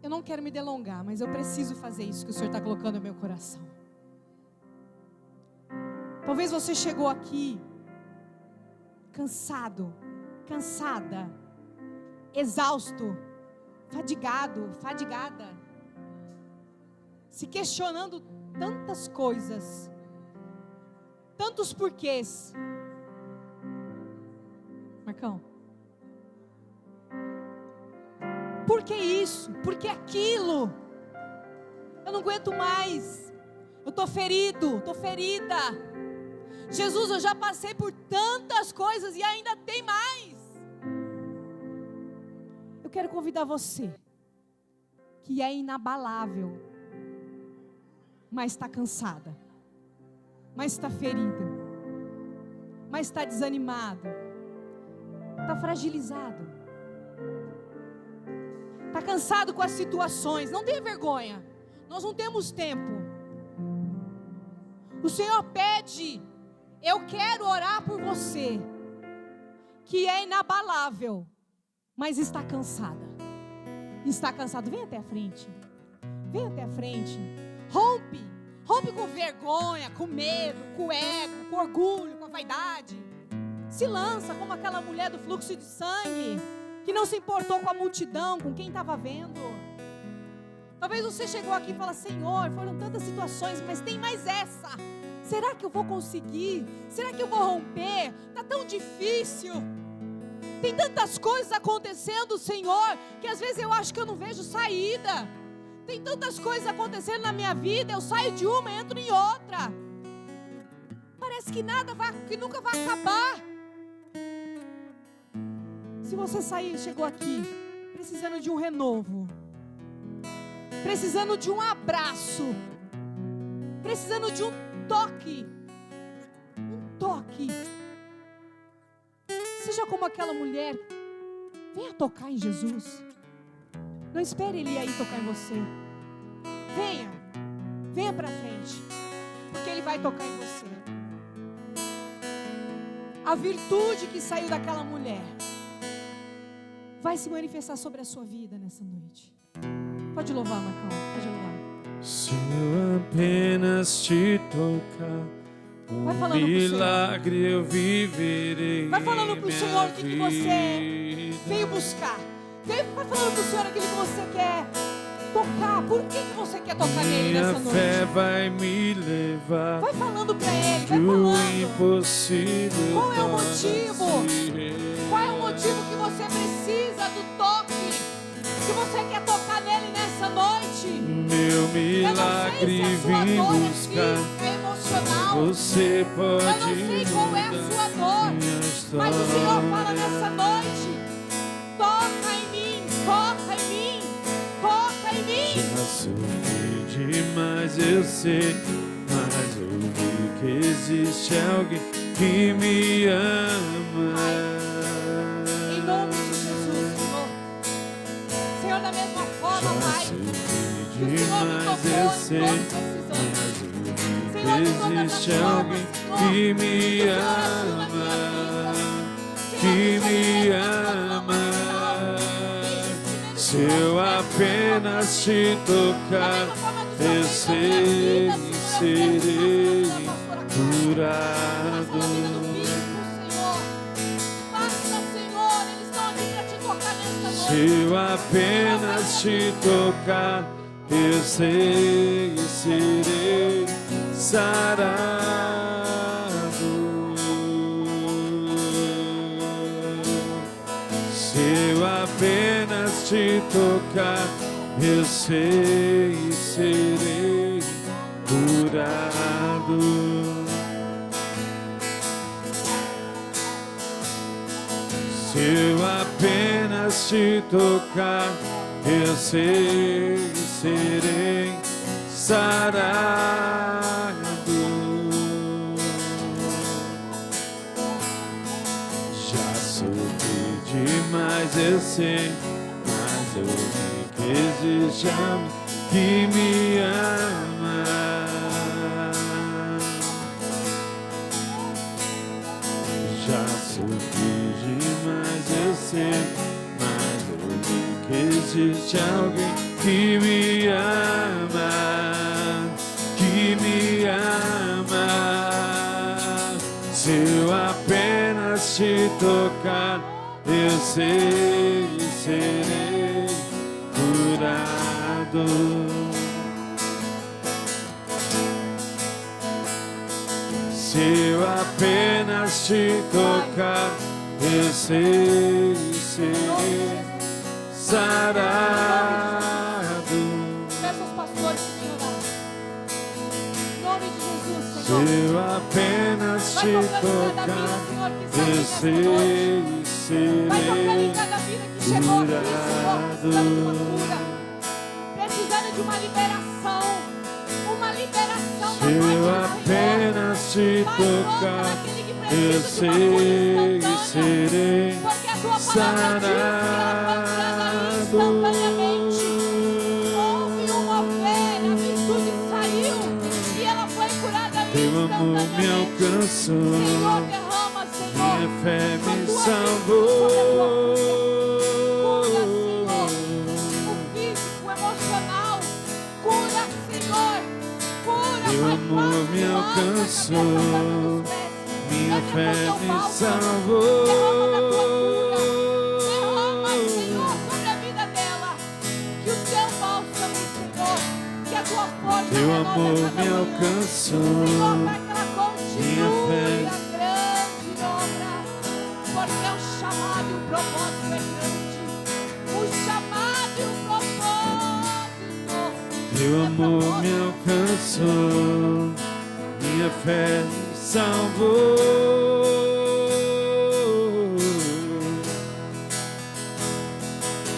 Eu não quero me delongar, mas eu preciso fazer isso que o Senhor está colocando no meu coração. Talvez você chegou aqui cansado, cansada, exausto, fadigado, fadigada, se questionando tantas coisas, tantos porquês. Marcão, por que isso? Por que aquilo? Eu não aguento mais. Eu estou ferido, estou ferida. Jesus, eu já passei por tantas coisas e ainda tem mais. Eu quero convidar você, que é inabalável, mas está cansada, mas está ferida, mas está desanimado, está fragilizado, está cansado com as situações. Não tenha vergonha, nós não temos tempo. O Senhor pede, eu quero orar por você. que é inabalável, mas está cansada. Está cansado, vem até a frente. Vem até a frente. Rompe com vergonha, com medo, com o ego, com o orgulho, com a vaidade. Se lança como aquela mulher do fluxo de sangue, que não se importou com a multidão, com quem estava vendo. Talvez você chegou aqui e fala: Senhor, foram tantas situações, mas tem mais essa. Será que eu vou conseguir? Será que eu vou romper? Está tão difícil. Tem tantas coisas acontecendo, Senhor, que às vezes eu acho que eu não vejo saída. Tem tantas coisas acontecendo na minha vida, eu saio de uma e entro em outra. Parece que que nunca vai acabar. Se você chegou aqui precisando de um renovo, precisando de um abraço, precisando de um toque, seja como aquela mulher, venha tocar em Jesus. Não espere Ele aí tocar em você. Venha para frente, porque Ele vai tocar em você. A virtude que saiu daquela mulher vai se manifestar sobre a sua vida nessa noite. Pode louvar, Marcão, pode louvar. Se eu apenas te tocar, um milagre eu viverei. Vai falando pro Senhor o que você veio buscar. Vai falando pro Senhor aquilo que você quer tocar. Por que você quer tocar nele nessa noite? Minha fé vai me levar. Vai falando pra Ele, vai falando. Impossível. Qual é o motivo? Qual é o motivo que você precisa do toque? Que você quer tocar nele nessa noite? Meu milagre vim buscar. É emocional. Você pode. Eu não sei qual é a sua dor, mas o Senhor fala nessa noite: toca em mim, toca em mim, toca em mim. Já sofri demais, eu sei, mas ouvi que existe alguém que me ama. Em nome de Jesus, Senhor. Senhor, da mesma forma, Pai, que o Senhor me tocou em todos esses anos. Senhor, de todas as existe formas, alguém Senhor, que me que o Senhor agiu na ama, minha vida. que Senhor, me ama. Se eu apenas te tocar, eu sei que serei curado. Se eu apenas te tocar, eu sei que serei sarado. Se eu apenas te tocar, eu sei que serei curado. Se eu apenas te tocar, eu sei que serei sarado. Já sofri demais, eu sei, mas eu sei que existe alguém que me ama. Já sofri demais, eu sei, mas eu sei que existe alguém que me ama, que me ama. Se eu apenas te tocar, eu sei que serei curado. Se eu apenas te tocar, eu sei que serei sarado. Peça aos pastores que venham orar. Em nome de Jesus, Se Senhor. eu apenas Vai te tocando em cada vida, tocar, Senhor, que está aqui eu nessa sei noite. que Vai tocando em serei cada vida que chegou aqui, Senhor, precisando de uma cura, precisando de uma liberação Se eu apenas te tocar, eu sei que serei porque a tua palavra diz que ela foi entrando instantaneamente. Houve uma ovelha, a virtude saiu e ela foi curada Teu amor me instantaneamente. alcançou, Senhor, derrama, Senhor, minha fé a me tua salvou. Teu amor me alcançou, minha fé me salvou. Derrama, Senhor, sobre a vida dela. Que o teu bálsamo, Senhor, que a tua força Teu renove amor a cada me manhã. alcançou, Senhor, Pai, que ela minha continue fé. a grande obra, porque o chamado e o propósito é grande. O chamado e o propósito. Teu amor me alcançou, minha fé me salvou.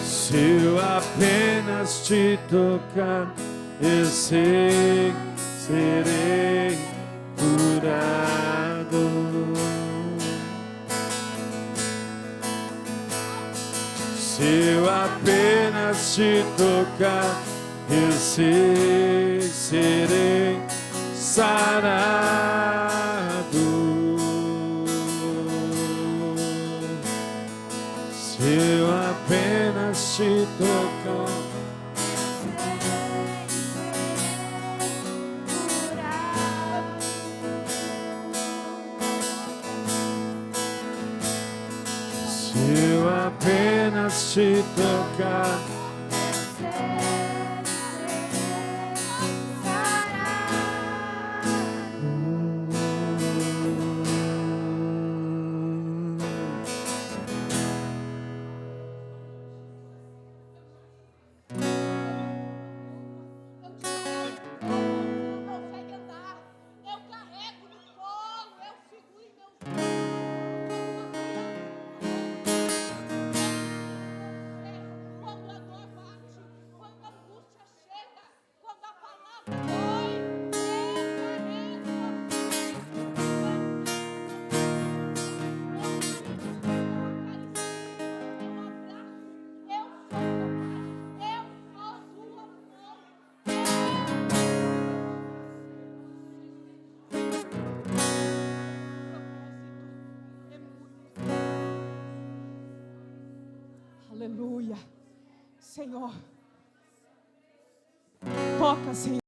Se eu apenas te tocar, eu sei, serei curado. Se eu apenas te tocar, eu sei, serei sarado. Se eu apenas te tocar, se eu apenas te tocar, aleluia. Senhor, toca, Senhor.